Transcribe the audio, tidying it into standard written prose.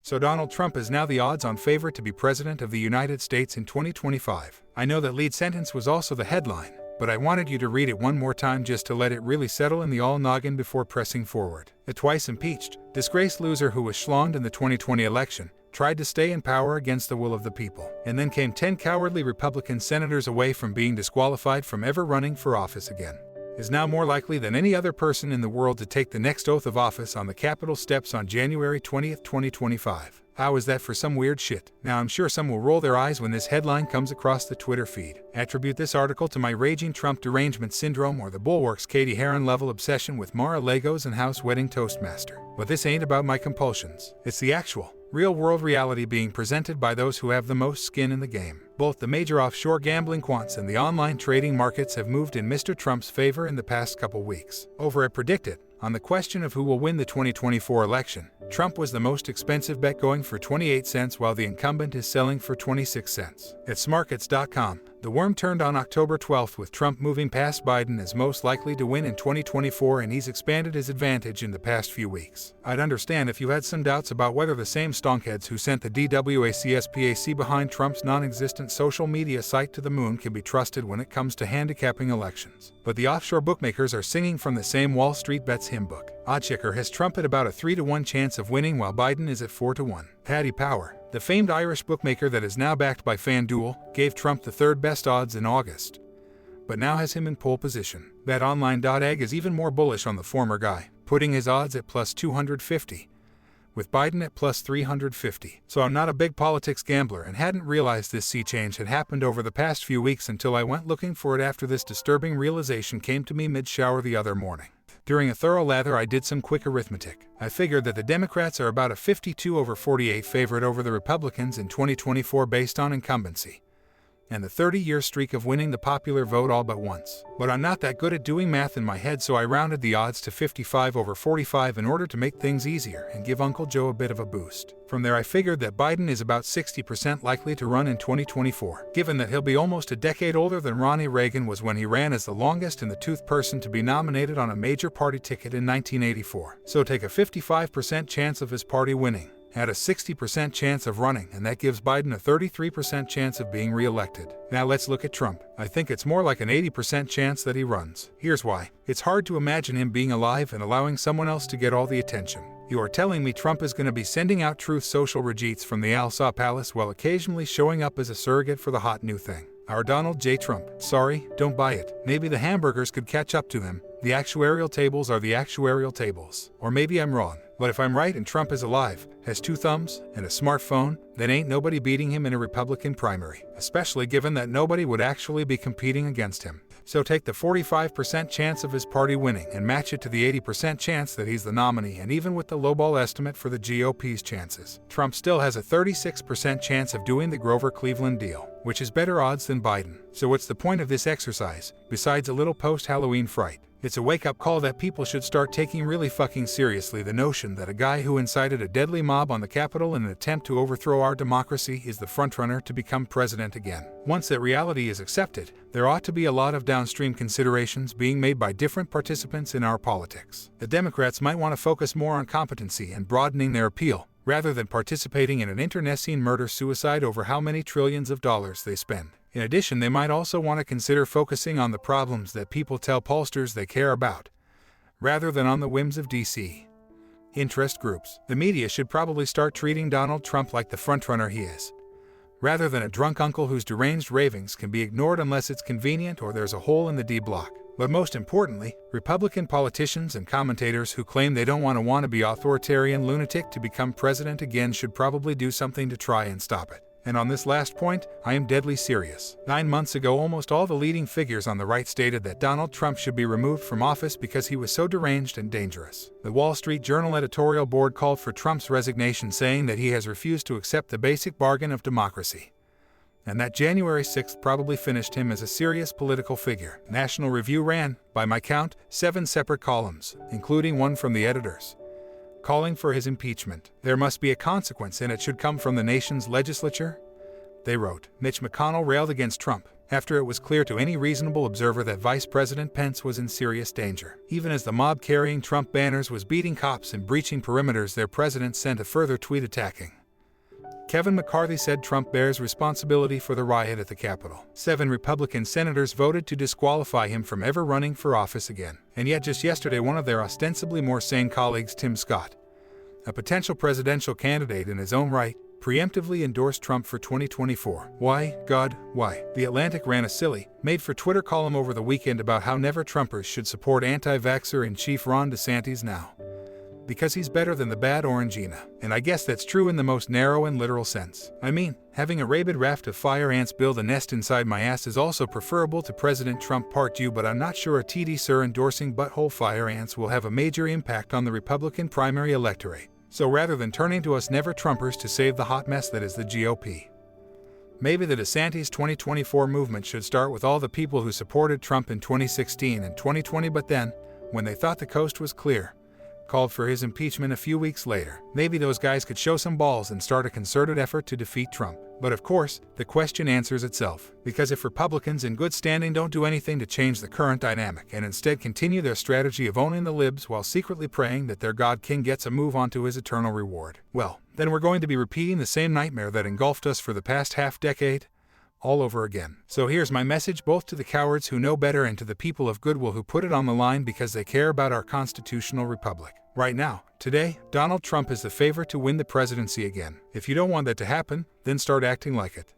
So Donald Trump is now the odds-on favorite to be President of the United States in 2025. I know that lead sentence was also the headline, but I wanted you to read it one more time just to let it really settle in the all-noggin before pressing forward. A twice impeached, disgraced loser who was schlonged in the 2020 election tried to stay in power against the will of the people, and then came 10 cowardly Republican senators away from being disqualified from ever running for office again. Is now more likely than any other person in the world to take the next oath of office on the Capitol steps on January 20th, 2025. How is that for some weird shit? Now I'm sure some will roll their eyes when this headline comes across the Twitter feed. Attribute this article to my raging Trump derangement syndrome or the Bulwark's Katie Heron level obsession with Mar-a-Lagos and House Wedding Toastmaster. But this ain't about my compulsions. It's the actual, real-world reality being presented by those who have the most skin in the game. Both the major offshore gambling quants and the online trading markets have moved in Mr. Trump's favor in the past couple weeks. Over at Predict It, on the question of who will win the 2024 election, Trump was the most expensive bet, going for 28 cents while the incumbent is selling for 26 cents. At smarkets.com, the worm turned on October 12th with Trump moving past Biden as most likely to win in 2024, and he's expanded his advantage in the past few weeks. I'd understand if you had some doubts about whether the same stonkheads who sent the DWACSPAC behind Trump's non-existent social media site to the moon can be trusted when it comes to handicapping elections. But the offshore bookmakers are singing from the same Wall Street Bets hymn book. Oddchecker has Trump at about a 3-to-1 chance of winning while Biden is at 4-to-1. Paddy Power, the famed Irish bookmaker that is now backed by FanDuel, gave Trump the third best odds in August, but now has him in pole position. BetOnline.ag is even more bullish on the former guy, putting his odds at plus 250, with Biden at plus 350. So I'm not a big politics gambler and hadn't realized this sea change had happened over the past few weeks until I went looking for it after this disturbing realization came to me mid-shower the other morning. During a thorough lather, I did some quick arithmetic. I figured that the Democrats are about a 52-over-48 favorite over the Republicans in 2024 based on incumbency, and the 30-year streak of winning the popular vote all but once. But I'm not that good at doing math in my head, so I rounded the odds to 55-over-45 in order to make things easier and give Uncle Joe a bit of a boost. From there I figured that Biden is about 60% likely to run in 2024, given that he'll be almost a decade older than Ronnie Reagan was when he ran as the longest in the tooth person to be nominated on a major party ticket in 1984. So take a 55% chance of his party winning, had a 60% chance of running, and that gives Biden a 33% chance of being re-elected. Now let's look at Trump. I think it's more like an 80% chance that he runs. Here's why. It's hard to imagine him being alive and allowing someone else to get all the attention. You are telling me Trump is going to be sending out Truth Social rejects from the Alsop Palace while occasionally showing up as a surrogate for the hot new thing. Our Donald J. Trump. Sorry, don't buy it. Maybe the hamburgers could catch up to him. The actuarial tables are the actuarial tables. Or maybe I'm wrong. But if I'm right and Trump is alive, has 2 thumbs, and a smartphone, then ain't nobody beating him in a Republican primary, especially given that nobody would actually be competing against him. So take the 45% chance of his party winning and match it to the 80% chance that he's the nominee, and even with the lowball estimate for the GOP's chances, Trump still has a 36% chance of doing the Grover Cleveland deal, which is better odds than Biden. So what's the point of this exercise, besides a little post-Halloween fright? It's a wake-up call that people should start taking really fucking seriously the notion that a guy who incited a deadly mob on the Capitol in an attempt to overthrow our democracy is the frontrunner to become president again. Once that reality is accepted, there ought to be a lot of downstream considerations being made by different participants in our politics. The Democrats might want to focus more on competency and broadening their appeal, rather than participating in an internecine murder-suicide over how many trillions of dollars they spend. In addition, they might also want to consider focusing on the problems that people tell pollsters they care about, rather than on the whims of DC interest groups. The media should probably start treating Donald Trump like the frontrunner he is, rather than a drunk uncle whose deranged ravings can be ignored unless it's convenient or there's a hole in the D block. But most importantly, Republican politicians and commentators who claim they don't want a wannabe authoritarian lunatic to become president again should probably do something to try and stop it. And on this last point, I am deadly serious. 9 months ago, almost all the leading figures on the right stated that Donald Trump should be removed from office because he was so deranged and dangerous. The Wall Street Journal editorial board called for Trump's resignation, saying that he has refused to accept the basic bargain of democracy, and that January 6th probably finished him as a serious political figure. National Review ran, by my count, 7 separate columns, including one from the editors, calling for his impeachment. There must be a consequence, and it should come from the nation's legislature, they wrote. Mitch McConnell railed against Trump after it was clear to any reasonable observer that Vice President Pence was in serious danger. Even as the mob carrying Trump banners was beating cops and breaching perimeters, their president sent a further tweet attacking Kevin McCarthy said Trump bears responsibility for the riot at the Capitol. 7 Republican senators voted to disqualify him from ever running for office again. And yet just yesterday, one of their ostensibly more sane colleagues, Tim Scott, a potential presidential candidate in his own right, preemptively endorsed Trump for 2024. Why, God, why? The Atlantic ran a silly, made-for-Twitter column over the weekend about how never-Trumpers should support anti-vaxxer-in-chief Ron DeSantis now, because he's better than the bad Orangina. And I guess that's true in the most narrow and literal sense. I mean, having a rabid raft of fire ants build a nest inside my ass is also preferable to President Trump Part 2, but I'm not sure a TD Sir endorsing butthole fire ants will have a major impact on the Republican primary electorate. So rather than turning to us never-Trumpers to save the hot mess that is the GOP, maybe the DeSantis 2024 movement should start with all the people who supported Trump in 2016 and 2020, but then, when they thought the coast was clear, called for his impeachment a few weeks later. Maybe those guys could show some balls and start a concerted effort to defeat Trump. But of course, the question answers itself. Because if Republicans in good standing don't do anything to change the current dynamic and instead continue their strategy of owning the libs while secretly praying that their God King gets a move onto his eternal reward, well, then we're going to be repeating the same nightmare that engulfed us for the past half-decade all over again. So here's my message both to the cowards who know better and to the people of goodwill who put it on the line because they care about our constitutional republic. Right now, today, Donald Trump is the favorite to win the presidency again. If you don't want that to happen, then start acting like it.